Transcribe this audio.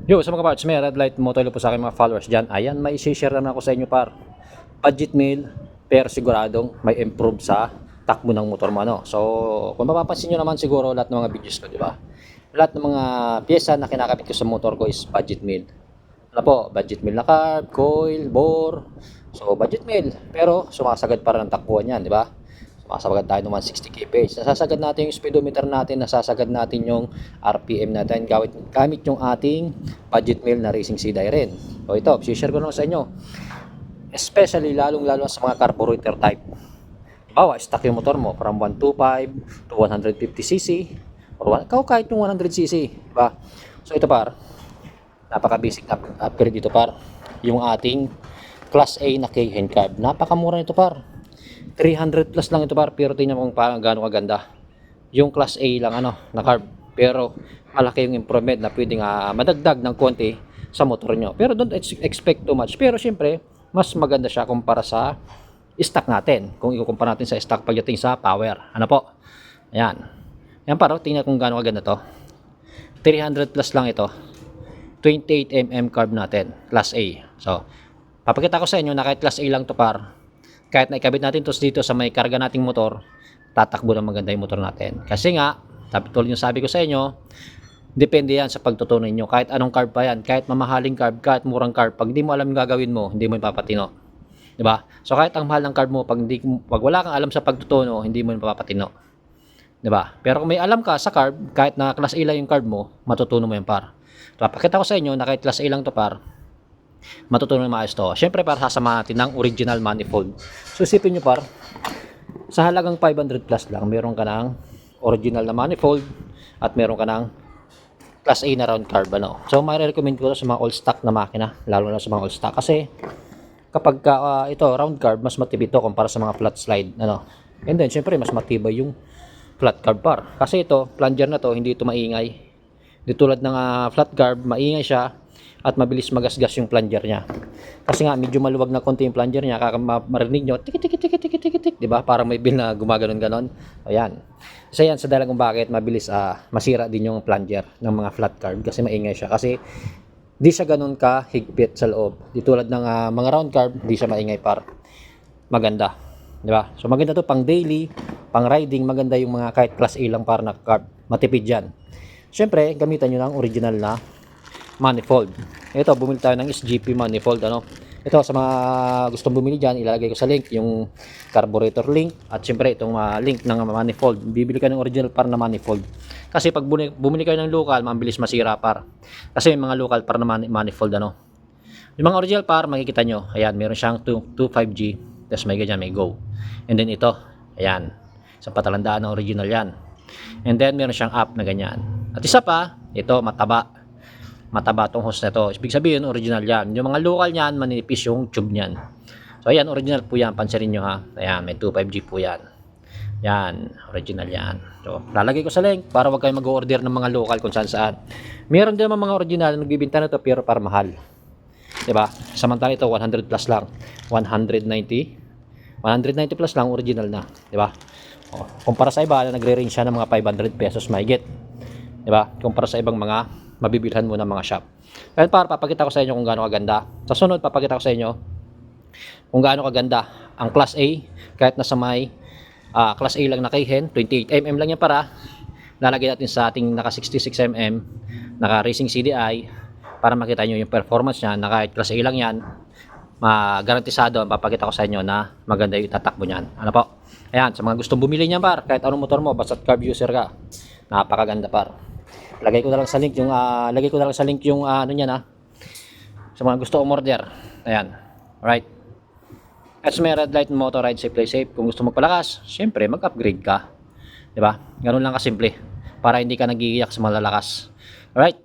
Yo, sa mga parts, may red light mo tayo po sa aking mga followers dyan. Ayan, may isi-share na ako sa inyo par. Budget meal, pero siguradong may improve sa takbo ng motor mo. Ano? So, kung mapapansin nyo naman siguro lahat ng mga videos ko, di ba? Lahat ng mga pyesa na kinakabit ko sa motor ko is budget meal. Ano po? Budget meal na carb, coil, bore. So, budget meal. Pero, sumasagad para ng takbuhan yan, di ba? Sumasagad tayo ng 160 kph. Nasasagad natin yung speedometer natin, nasasagad natin yung RPM natin gamit yung ating budget meal na racing CDI rin. So ito, share ko lang sa inyo. Especially lalong-lalo sa mga carburetor type. Bawa, stock yung motor mo from 125 to 150cc or kahit yung 100cc, diba? So ito par, napaka-basic na upgrade dito par. Yung ating Class A na K-Hen carb. Napakamura nito par. 300 plus lang ito par, pero tingnan mo kung paano gaano kaganda. Yung Class A lang na carb, pero malaki yung improvement na pwedeng madagdag ng konti sa motor nyo. Pero don't expect too much. Pero syempre, mas maganda siya kumpara sa stock natin. Kung ikukumpara natin sa stock pagdating sa power. Ano po? Ayan. Yan paro, tingnan kung gaano kaganda to. 300 plus lang ito. 28mm carb natin, Class A. So, papakita ko sa inyo na kahit Class A lang to par, kahit na ikabit natin to dito sa may karga nating motor, tatakbo na maganda yung motor natin. Kasi nga, tulad yung sabi ko sa inyo, depende yan sa pagtutunan nyo. Kahit anong carb pa yan, kahit mamahaling carb, kahit murang carb, pag hindi mo alam yung gagawin mo, hindi mo ipapatino. Diba? So kahit ang mahal ng carb mo, pag wala kang alam sa pagtutuno, hindi mo ipapatino. Diba? Pero kung may alam ka sa carb, kahit na class A lang yung carb mo, matutunan mo yan par. So, pakita ko sa inyo na kahit class A lang to par, matutunan maayos to. Syempre para sasama natin ng original manifold. So isipin nyo par, sa halagang 500 plus lang, meron ka ng original na manifold at meron ka ng Class A na round carb. So may-recommend ko sa mga all stock na makina, lalo na sa mga all stock. Kasi kapag ito round carb, mas matibay ito kumpara sa mga flat slide. And then syempre mas matibay yung flat carb par. Kasi ito, plunger na to, hindi ito maingay. Di tulad ng flat carb, maingay siya at mabilis magasgas yung plunger niya. Kasi nga medyo maluwag na konti yung plunger niya, marinig nyo tik tik tik tik tik tik, di ba? Parang may bill na gumaganon-ganon. Ayan. Kasi yan sa dahilan kung bakit mabilis masira din yung plunger ng mga flat carb kasi maingay siya. Kasi di siya ganun ka higpit sa loob. Di tulad ng mga round carb, di siya maingay par. Maganda, di ba? So maganda to pang daily, pang riding, maganda yung mga kahit class A lang par na carb. Matipid yan. Syempre, gamitan nyo ng original na manifold. Ito, bumili tayo ng SGP manifold. Ito, sa mga gustong bumili dyan, ilalagay ko sa link yung carburetor link at syempre itong link ng manifold. Bibili ka ng original par na manifold. Kasi pag bumili kayo ng local, mabilis masira par. Kasi may mga local par na manifold. Yung mga original par, makikita nyo. Ayan, meron siyang 25G. Tapos may ganyan, may go. And then ito, ayan. Sa patalandaan ng original yan. And then meron siyang up na ganyan. At isa pa, ito mataba tong hose na to. Ibig sabihin original yan. Yung mga local niyan, manipis yung tube niyan. So ayan, original po yan. Pansinin nyo ha. Ayan, may 25G po yan. Yan, original yan. So lalagay ko sa link para wag kayo mag-order ng mga local kung saan saan. Meron din mga original na nagbibenta na to pero para mahal. Diba? Samantala ito 100 plus lang. 190 plus lang original na. Diba? Kumpara sa iba na nagre-range siya ng mga 500 pesos mahigit. Diba? Kumpara sa ibang mga mabibilhan mo ng mga shop. Kaya para papakita ko sa inyo kung gaano kaganda. Sa sunod, papakita ko sa inyo kung gaano kaganda ang Class A. Kahit nasa may Class A lang na K-Hen, 28mm lang yan para. Lalagay natin sa ating naka 66mm, naka Racing CDI para makita nyo yung performance niya na kahit Class A lang yan, garantisado, papakita ko sa inyo na maganda yung tatakbo niyan. Ano po? Ayan, sa mga gustong bumili niyan par, kahit anong motor mo, basta't carb user ka, napakaganda par. Lagay ko na lang sa link yung ano niyan sa mga gusto umorder. Ayan. Alright. At may red light motor ride safe, play safe. Kung gusto magpalakas, syempre mag-upgrade ka. 'Di ba? Ganoon lang kasimple para hindi ka nagiiyak sa malalakas. Alright.